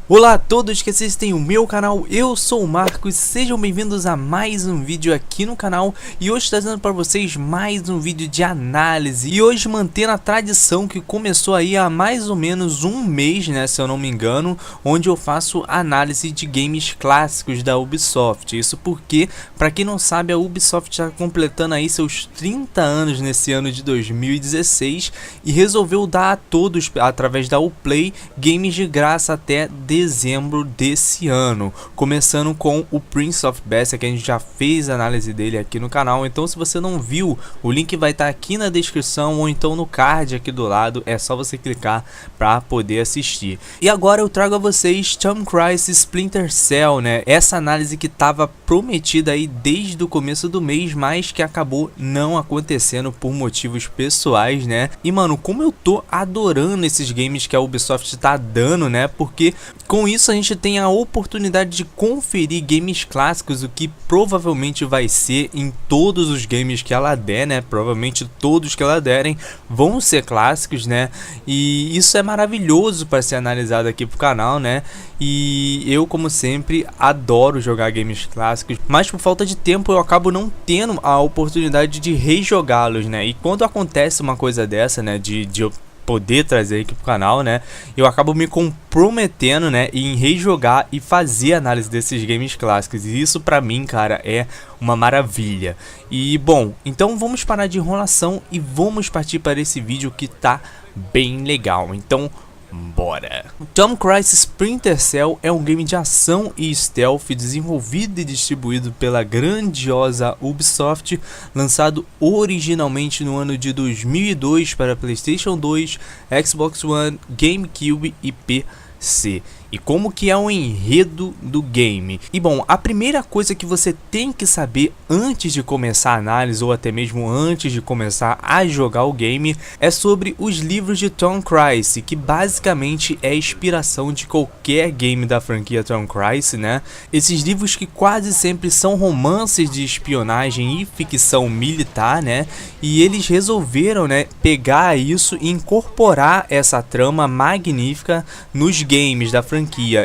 Olá a todos que assistem o meu canal, eu sou o Marcos, sejam bem-vindos a mais um vídeo aqui no canal. E hoje trazendo para vocês mais um vídeo de análise. E hoje mantendo a tradição que começou aí há mais ou menos um mês, né, se eu não me engano, onde eu faço análise de games clássicos da Ubisoft. Isso porque, para quem não sabe, a Ubisoft está completando aí seus 30 anos nesse ano de 2016 e resolveu dar a todos, através da Uplay, games de graça até dezembro desse ano, começando com o Prince of Persia, que a gente já fez a análise dele aqui no canal. Então se você não viu, o link vai estar aqui na descrição ou então no card aqui do lado, é só você clicar para poder assistir. E agora eu trago a vocês Tom Clancy's Splinter Cell, né? Essa análise que estava prometida aí desde o começo do mês, mas que acabou não acontecendo por motivos pessoais, né? E mano, como eu tô adorando esses games que a Ubisoft tá dando, né? Porque com isso a gente tem a oportunidade de conferir games clássicos, o que provavelmente vai ser em todos os games que ela der, né? Provavelmente todos que ela derem vão ser clássicos, né? E isso é maravilhoso para ser analisado aqui pro canal, né? E eu, como sempre, adoro jogar games clássicos, mas por falta de tempo eu acabo não tendo a oportunidade de rejogá-los, né? E quando acontece uma coisa dessa, né, de eu poder trazer aqui pro canal, né, eu acabo me comprometendo, né, em rejogar e fazer análise desses games clássicos. E isso pra mim, cara, é uma maravilha. E bom, então vamos parar de enrolação e vamos partir para esse vídeo que tá bem legal. Então bora! Tom Clancy's Splinter Cell é um game de ação e stealth desenvolvido e distribuído pela grandiosa Ubisoft, lançado originalmente no ano de 2002 para PlayStation 2, Xbox One, GameCube e PC. E como que é o enredo do game? E bom, a primeira coisa que você tem que saber antes de começar a análise, ou até mesmo antes de começar a jogar o game, é sobre os livros de Tom Clancy, que basicamente é a inspiração de qualquer game da franquia Tom Clancy, né? Esses livros que quase sempre são romances de espionagem e ficção militar, né? E eles resolveram, né, pegar isso e incorporar essa trama magnífica nos games da franquia.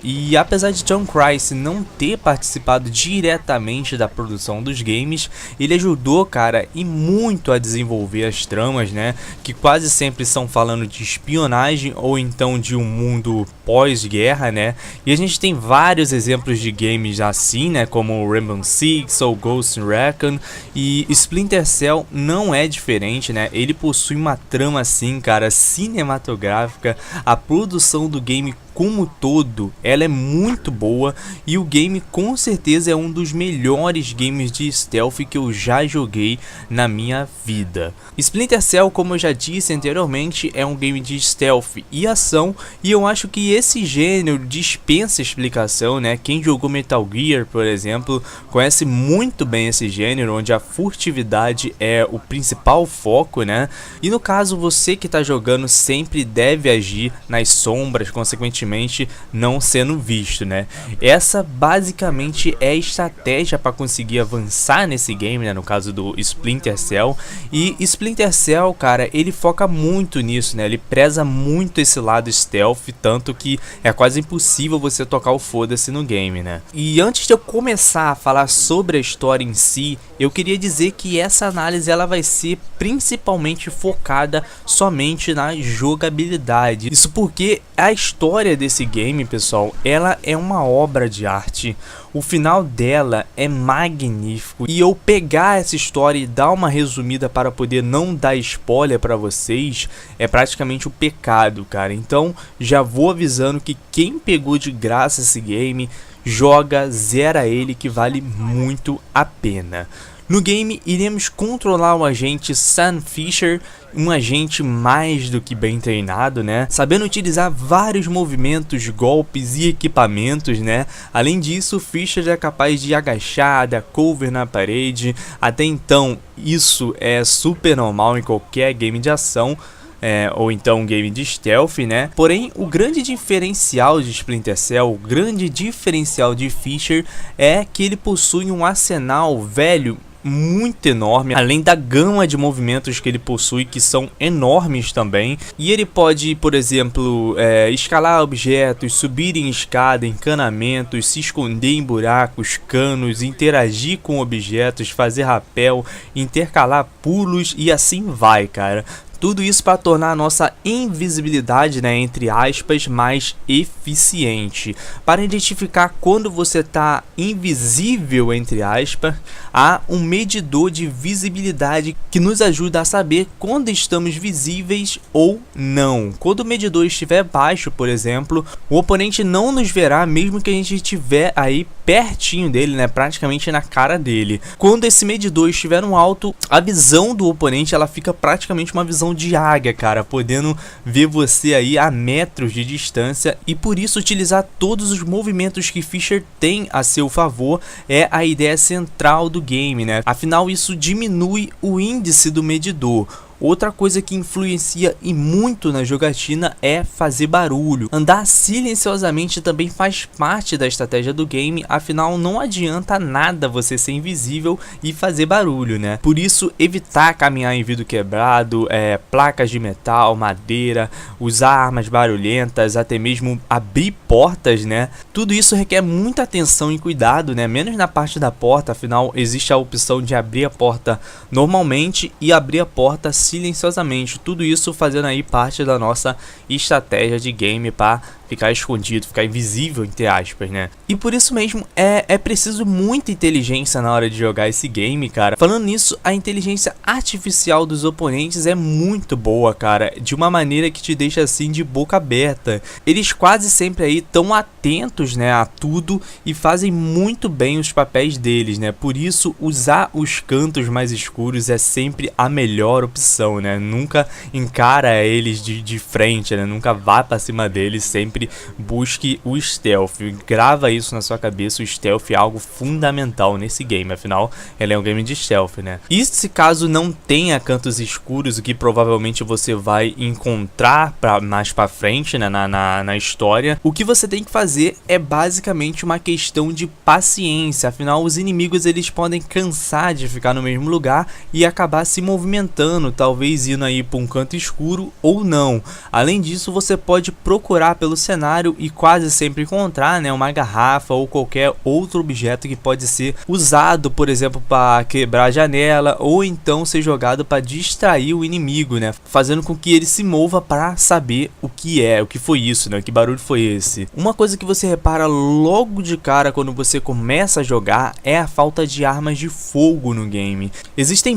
E apesar de Tom Clancy não ter participado diretamente da produção dos games, ele ajudou, cara, e muito a desenvolver as tramas, né, que quase sempre são falando de espionagem ou então de um mundo pós-guerra, né? E a gente tem vários exemplos de games assim, né, como Rainbow Six ou Ghost Recon, e Splinter Cell não é diferente, né? Ele possui uma trama assim, cara, cinematográfica. A produção do game como todo, ela é muito boa e o game com certeza é um dos melhores games de stealth que eu já joguei na minha vida. Splinter Cell, como eu já disse anteriormente, é um game de stealth e ação, e eu acho que esse gênero dispensa explicação, né? Quem jogou Metal Gear, por exemplo, conhece muito bem esse gênero, onde a furtividade é o principal foco, né? E no caso, você que está jogando sempre deve agir nas sombras, consequentemente não sendo visto, né? Essa basicamente é a estratégia para conseguir avançar nesse game, né? No caso do Splinter Cell. E Splinter Cell, cara, ele foca muito nisso, né? Ele preza muito esse lado stealth, tanto que é quase impossível você tocar o foda-se no game, né? E antes de eu começar a falar sobre a história em si, eu queria dizer que essa análise ela vai ser principalmente focada somente na jogabilidade. Isso porque a história desse game, pessoal, ela é uma obra de arte. O final dela é magnífico, e eu pegar essa história e dar uma resumida para poder não dar spoiler para vocês é praticamente um pecado, cara. Então já vou avisando que quem pegou de graça esse game, joga, zera ele, que vale muito a pena. No game, iremos controlar o agente Sam Fisher, um agente mais do que bem treinado, né? Sabendo utilizar vários movimentos, golpes e equipamentos, né? Além disso, Fisher é capaz de agachar, dar cover na parede. Até então, isso é super normal em qualquer game de ação. Ou então um game de stealth, né? Porém, o grande diferencial de Splinter Cell, o grande diferencial de Fisher é que ele possui um arsenal velho muito enorme, além da gama de movimentos que ele possui, que são enormes também. E ele pode, por exemplo, escalar objetos, subir em escada, encanamentos, se esconder em buracos, canos, interagir com objetos, fazer rapel, intercalar pulos e assim vai, cara. Tudo isso para tornar a nossa invisibilidade, né, entre aspas, mais eficiente. Para identificar quando você está invisível, entre aspas, há um medidor de visibilidade que nos ajuda a saber quando estamos visíveis ou não. Quando o medidor estiver baixo, por exemplo, o oponente não nos verá mesmo que a gente estiver aí pertinho dele, né, praticamente na cara dele. Quando esse medidor estiver no alto, a visão do oponente ela fica praticamente uma visão de águia, cara, podendo ver você aí a metros de distância, e por isso utilizar todos os movimentos que Fisher tem a seu favor é a ideia central do game, né? Afinal, isso diminui o índice do medidor. Outra coisa que influencia e muito na jogatina é fazer barulho. Andar silenciosamente também faz parte da estratégia do game, afinal não adianta nada você ser invisível e fazer barulho, né? Por isso, evitar caminhar em vidro quebrado, placas de metal, madeira, usar armas barulhentas, até mesmo abrir portas, né? Tudo isso requer muita atenção e cuidado, né? Menos na parte da porta, afinal existe a opção de abrir a porta normalmente e abrir a porta silenciosamente, tudo isso fazendo aí parte da nossa estratégia de game para ficar escondido, ficar invisível, entre aspas, né? E por isso mesmo é preciso muita inteligência na hora de jogar esse game, cara. Falando nisso, a inteligência artificial dos oponentes é muito boa, cara, de uma maneira que te deixa assim de boca aberta. Eles quase sempre aí estão atentos, né, a tudo e fazem muito bem os papéis deles, né? Por isso, usar os cantos mais escuros é sempre a melhor opção, né? Nunca encara eles de frente, né? Nunca vá pra cima deles, sempre busque o stealth. Grava isso na sua cabeça, o stealth é algo fundamental nesse game, afinal, ele é um game de stealth, né? E se caso não tenha cantos escuros, o que provavelmente você vai encontrar mais pra frente, né, na história, o que você tem que fazer é basicamente uma questão de paciência, afinal, os inimigos eles podem cansar de ficar no mesmo lugar e acabar se movimentando, talvez indo aí para um canto escuro ou não. Além disso, você pode procurar pelo cenário e quase sempre encontrar, né, uma garrafa ou qualquer outro objeto que pode ser usado, por exemplo, para quebrar a janela ou então ser jogado para distrair o inimigo, né, fazendo com que ele se mova para saber o que foi isso, né, que barulho foi esse. Uma coisa que você repara logo de cara quando você começa a jogar é a falta de armas de fogo no game. Existem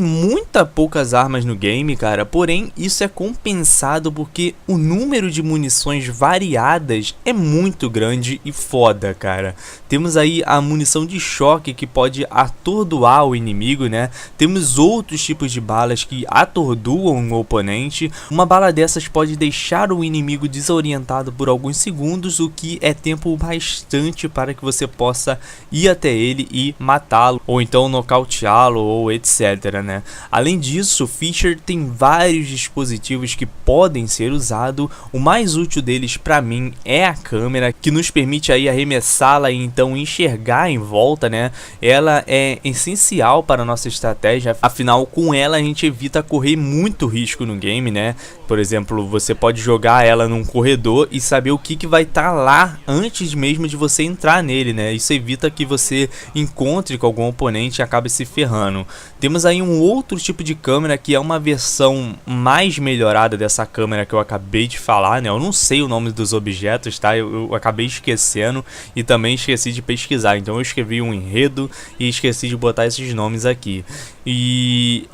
poucas armas no game, cara, porém isso é compensado porque o número de munições variadas é muito grande e foda, cara. Temos aí a munição de choque que pode atordoar o inimigo, né? Temos outros tipos de balas que atordoam o oponente. Uma bala dessas pode deixar o inimigo desorientado por alguns segundos, o que é tempo bastante para que você possa ir até ele e matá-lo, ou então nocauteá-lo, ou etc, né? Além disso, Fisher tem vários dispositivos que podem ser usados. O mais útil deles para mim é a câmera, que nos permite aí arremessá-la e então enxergar em volta, né? Ela é essencial para a nossa estratégia, afinal com ela a gente evita correr muito risco no game, né? Por exemplo, você pode jogar ela num corredor e saber o que vai estar lá antes mesmo de você entrar nele, né? Isso evita que você encontre com algum oponente e acabe se ferrando. Temos aí um outro tipo de câmera que é uma versão mais melhorada dessa câmera que eu acabei de falar, né? Eu não sei o nome dos objetos, tá? Eu acabei esquecendo e também esqueci de pesquisar, então eu escrevi um enredo e esqueci de botar esses nomes aqui. E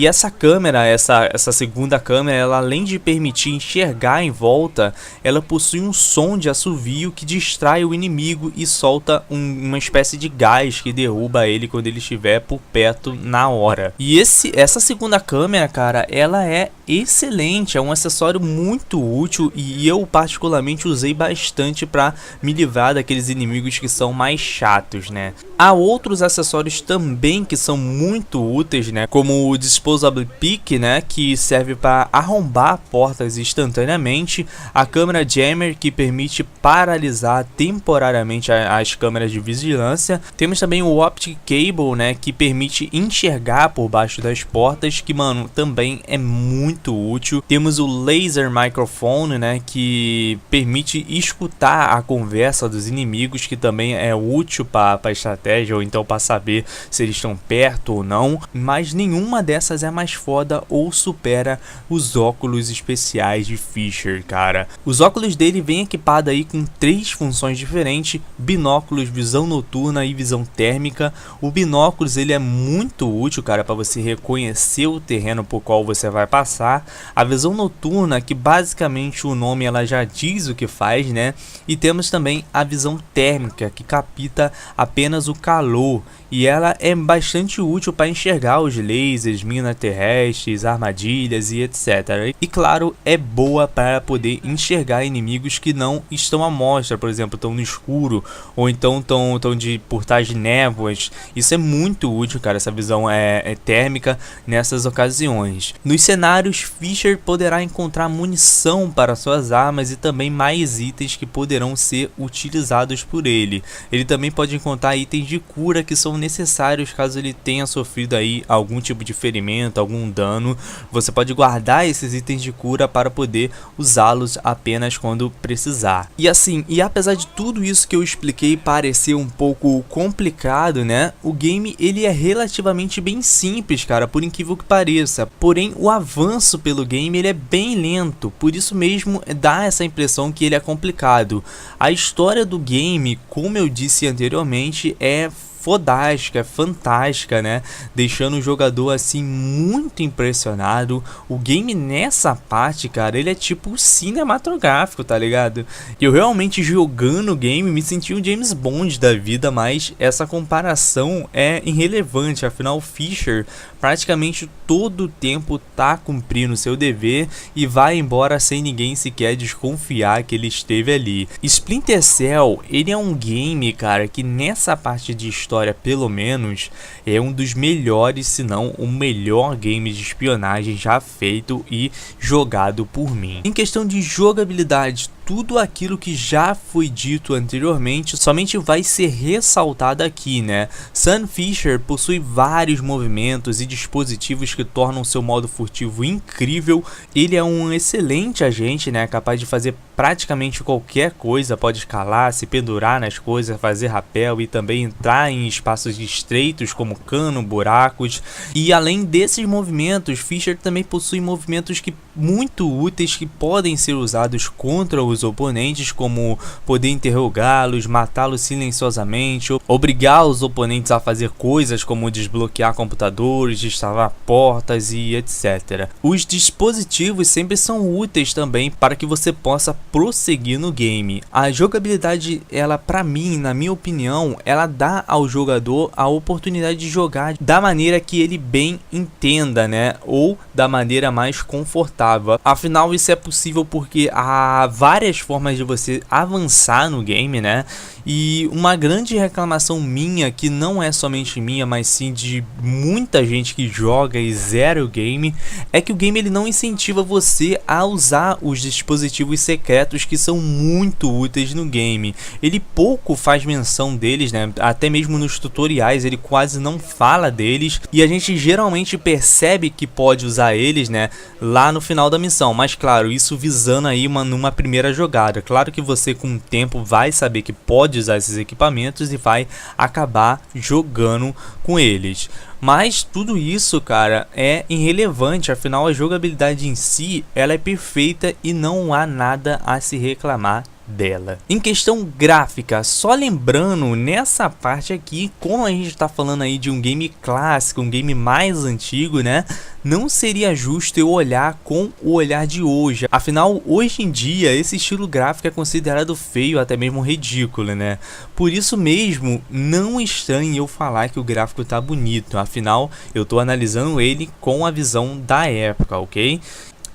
essa câmera, essa segunda câmera, ela além de permitir enxergar em volta, ela possui um som de assovio que distrai o inimigo e solta uma espécie de gás que derruba ele quando ele estiver por perto na hora. E essa segunda câmera, cara, ela é excelente, é um acessório muito útil e eu particularmente usei bastante para me livrar daqueles inimigos que são mais chatos, né? Há outros acessórios também que são muito úteis, né? Como o Disposable Pick, né? Que serve para arrombar portas instantaneamente. A câmera Jammer, que permite paralisar temporariamente as câmeras de vigilância. Temos também o Optic Cable, né? Que permite enxergar por baixo das portas, que, mano, também é muito útil. Temos o Laser Microphone, né? Que permite escutar a conversa dos inimigos, que também é útil para estratégia, ou então para saber se eles estão perto ou não, mas nenhuma dessas é mais foda ou supera os óculos especiais de Fisher, cara. Os óculos dele vêm equipados aí com 3 funções diferentes: binóculos, visão noturna e visão térmica. O binóculos ele é muito útil, cara, para você reconhecer o terreno por qual você vai passar. A visão noturna, que basicamente o nome ela já diz o que faz, né? E temos também a visão térmica, que capta apenas o calor, e ela é bastante útil para enxergar os lasers, minas terrestres, armadilhas e etc. E claro, é boa para poder enxergar inimigos que não estão à mostra, por exemplo, estão no escuro, ou então estão por trás de névoas. Isso é muito útil, cara, essa visão é térmica nessas ocasiões. Nos cenários, Fisher poderá encontrar munição para suas armas e também mais itens que poderão ser utilizados por ele. Ele também pode encontrar itens de cura que são necessários caso ele tenha sofrido aí algum tipo de ferimento, algum dano. Você pode guardar esses itens de cura para poder usá-los apenas quando precisar. E assim, apesar de tudo isso que eu expliquei parecer um pouco complicado, né? O game ele é relativamente bem simples, cara, por incrível que pareça. Porém, o avanço pelo game ele é bem lento, por isso mesmo dá essa impressão que ele é complicado. A história do game, como eu disse anteriormente, é fodástica, é fantástica, né? Deixando o jogador assim muito impressionado. O game nessa parte, cara, ele é tipo cinematográfico, tá ligado? Eu realmente jogando o game me senti um James Bond da vida, mas essa comparação é irrelevante, afinal Fisher praticamente todo o tempo tá cumprindo seu dever e vai embora sem ninguém sequer desconfiar que ele esteve ali. Splinter Cell, ele é um game, cara, que nessa parte de história, pelo menos, é um dos melhores, se não o melhor game de espionagem já feito e jogado por mim. Em questão de jogabilidade, tudo aquilo que já foi dito anteriormente somente vai ser ressaltado aqui, né? Sam Fisher possui vários movimentos e dispositivos que tornam seu modo furtivo incrível. Ele é um excelente agente, né? Capaz de fazer praticamente qualquer coisa, pode escalar, se pendurar nas coisas, fazer rapel e também entrar em espaços estreitos como cano, buracos. E além desses movimentos, Fisher também possui movimentos muito úteis que podem ser usados contra os oponentes, como poder interrogá-los, matá-los silenciosamente, obrigar os oponentes a fazer coisas como desbloquear computadores, destravar portas e etc. Os dispositivos sempre são úteis também para que você possa prosseguir no game. A jogabilidade, ela, para mim, na minha opinião, ela dá ao jogador a oportunidade de jogar da maneira que ele bem entenda, né? Ou da maneira mais confortável. Afinal, isso é possível porque há várias formas de você avançar no game, né? E uma grande reclamação minha, que não é somente minha, mas sim de muita gente que joga e zera o game, é que o game ele não incentiva você a usar os dispositivos secretos que são muito úteis no game. Ele pouco faz menção deles, né? Até mesmo nos tutoriais ele quase não fala deles, e a gente geralmente percebe que pode usar eles, né, lá no final da missão. Mas claro, isso visando aí numa primeira jogada. Claro que você com o tempo vai saber que pode usar esses equipamentos e vai acabar jogando com eles. Mas tudo isso, cara, é irrelevante, afinal a jogabilidade em si, ela é perfeita e não há nada a se reclamar dela. Em questão gráfica, só lembrando nessa parte aqui, como a gente tá falando aí de um game clássico, um game mais antigo, né, não seria justo eu olhar com o olhar de hoje. Afinal, hoje em dia, esse estilo gráfico é considerado feio, até mesmo ridículo, né? Por isso mesmo, não estranhe eu falar que o gráfico tá bonito. Afinal, eu tô analisando ele com a visão da época, ok?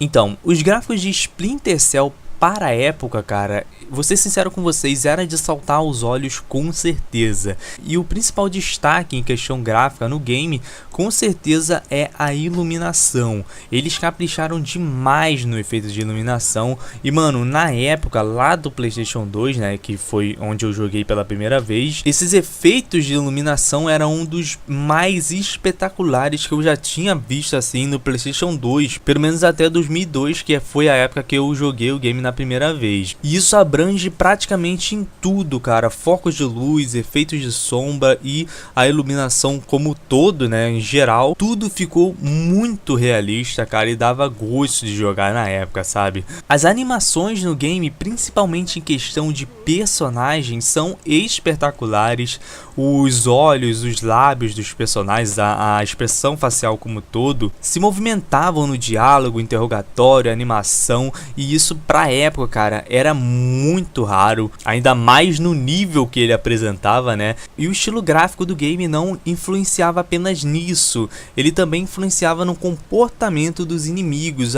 Então, os gráficos de Splinter Cell para a época, cara, vou ser sincero com vocês, era de saltar aos olhos com certeza. E o principal destaque em questão gráfica no game, com certeza, é a iluminação. Eles capricharam demais no efeito de iluminação. E, mano, na época, lá do PlayStation 2, né, que foi onde eu joguei pela primeira vez, esses efeitos de iluminação eram um dos mais espetaculares que eu já tinha visto, assim, no PlayStation 2. Pelo menos até 2002, que foi a época que eu joguei o game na primeira vez. E isso abrange praticamente em tudo, cara. Focos de luz, efeitos de sombra e a iluminação como todo, né, em geral. Tudo ficou muito realista, cara, e dava gosto de jogar na época, sabe? As animações no game, principalmente em questão de personagens, são espetaculares. Os olhos, os lábios dos personagens, a expressão facial como todo, se movimentavam no diálogo, interrogatório, animação, e isso pra época, cara, era muito raro, ainda mais no nível que ele apresentava, né? E o estilo gráfico do game não influenciava apenas nisso, ele também influenciava no comportamento dos inimigos,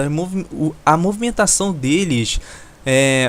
a movimentação deles.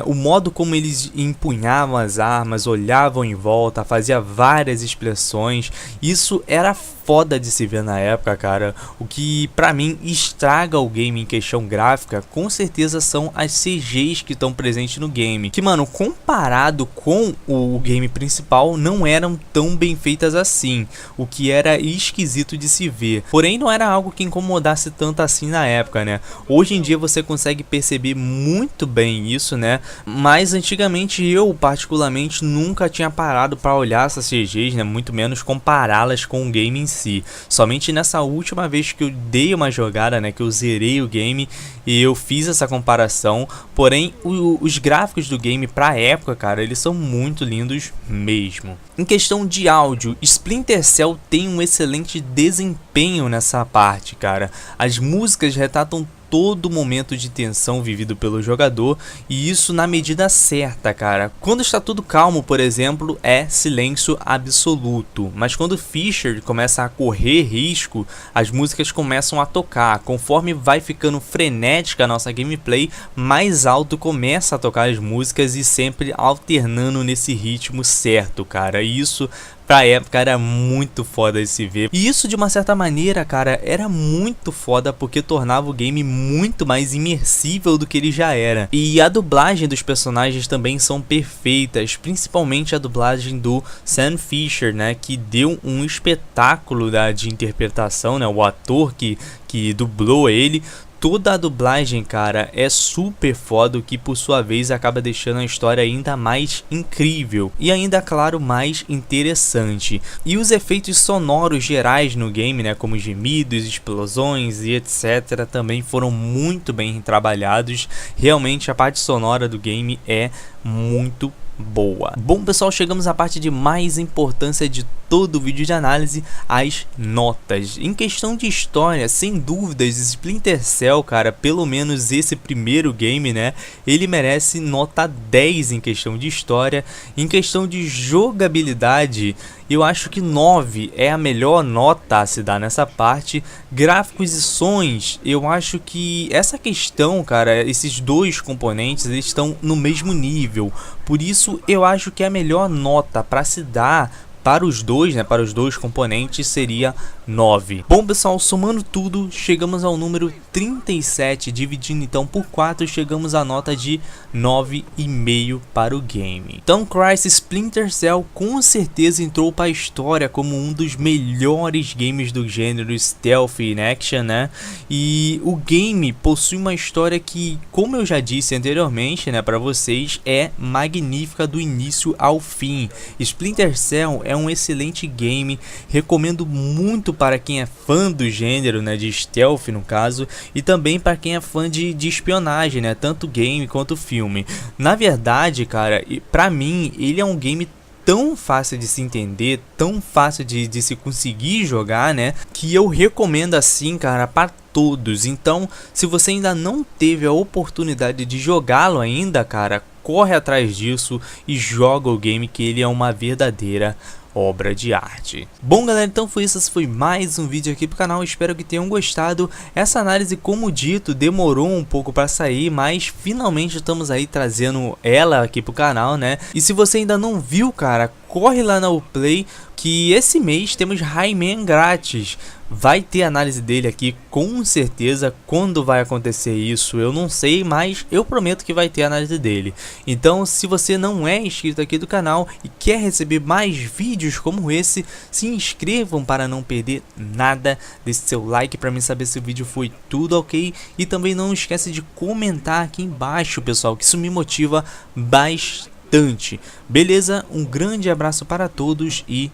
O modo como eles empunhavam as armas, olhavam em volta, fazia várias expressões. Isso era foda de se ver na época, cara. O que pra mim estraga o game em questão gráfica, com certeza são as CGs que estão presentes no game. Que, mano, comparado com o game principal, não eram tão bem feitas assim. O que era esquisito de se ver. Porém, não era algo que incomodasse tanto assim na época, né? Hoje em dia você consegue perceber muito bem isso, né? Mas antigamente eu particularmente nunca tinha parado para olhar essas CGs, né? Muito menos compará-las com o game em si. Somente nessa última vez que eu dei uma jogada, né, que eu zerei o game e eu fiz essa comparação. Porém, os gráficos do game pra época, cara, eles são muito lindos mesmo. Em questão de áudio, Splinter Cell tem um excelente desempenho nessa parte, cara. As músicas retratam todo momento de tensão vivido pelo jogador, e isso na medida certa, cara. Quando está tudo calmo, por exemplo, é silêncio absoluto, mas quando Fisher começa a correr risco, as músicas começam a tocar. Conforme vai ficando frenética a nossa gameplay, mais alto começa a tocar as músicas e sempre alternando nesse ritmo certo, cara. E isso pra época era muito foda de se ver. E isso, de uma certa maneira, cara, era muito foda porque tornava o game muito mais imersível do que ele já era. E a dublagem dos personagens também são perfeitas, principalmente a dublagem do Sam Fisher, né, que deu um espetáculo de interpretação, né, o ator que dublou ele. Toda a dublagem, cara, é super foda, o que por sua vez acaba deixando a história ainda mais incrível e ainda, claro, mais interessante. E os efeitos sonoros gerais no game, né, como gemidos, explosões e etc, também foram muito bem trabalhados. Realmente a parte sonora do game é muito boa. Bom, pessoal, chegamos à parte de mais importância de todo o vídeo de análise, as notas. Em questão de história, sem dúvidas, Splinter Cell, cara, pelo menos esse primeiro game, né, ele merece nota 10 em questão de história. Em questão de jogabilidade, eu acho que 9 é a melhor nota a se dar nessa parte. Gráficos e sons, eu acho que essa questão, cara, esses dois componentes, eles estão no mesmo nível. Por isso, eu acho que a melhor nota para se dar para os dois, né, para os dois componentes, seria 9. Bom, pessoal, somando tudo, chegamos ao número 37, dividindo então por 4, chegamos à nota de 9,5 para o game. Então, Crysis Splinter Cell com certeza entrou para a história como um dos melhores games do gênero Stealth in Action, né? E o game possui uma história que, como eu já disse anteriormente, né, para vocês, é magnífica do início ao fim. Splinter Cell é um excelente game, recomendo muito para quem é fã do gênero, né, de stealth no caso, e também para quem é fã de espionagem, né, tanto game quanto filme. Na verdade, cara, pra mim ele é um game tão fácil de se entender, tão fácil de se conseguir jogar, né, que eu recomendo assim, cara, para todos. Então, se você ainda não teve a oportunidade de jogá-lo ainda, cara, corre atrás disso e joga o game, que ele é uma verdadeira obra de arte. Bom galera, então foi isso, esse foi mais um vídeo aqui pro canal, espero que tenham gostado. Essa análise, como dito, demorou um pouco para sair, mas finalmente estamos aí trazendo ela aqui pro canal, né? E se você ainda não viu, cara, corre lá na Uplay, que esse mês temos Rayman grátis. Vai ter análise dele aqui com certeza. Quando vai acontecer isso eu não sei, mas eu prometo que vai ter análise dele. Então se você não é inscrito aqui do canal e quer receber mais vídeos como esse, se inscrevam para não perder nada. Deixe seu like para mim saber se o vídeo foi tudo ok. E também não esquece de comentar aqui embaixo, pessoal, que isso me motiva bastante. Beleza? Um grande abraço para todos e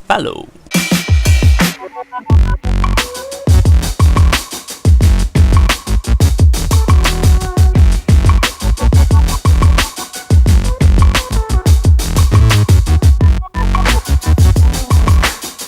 falou!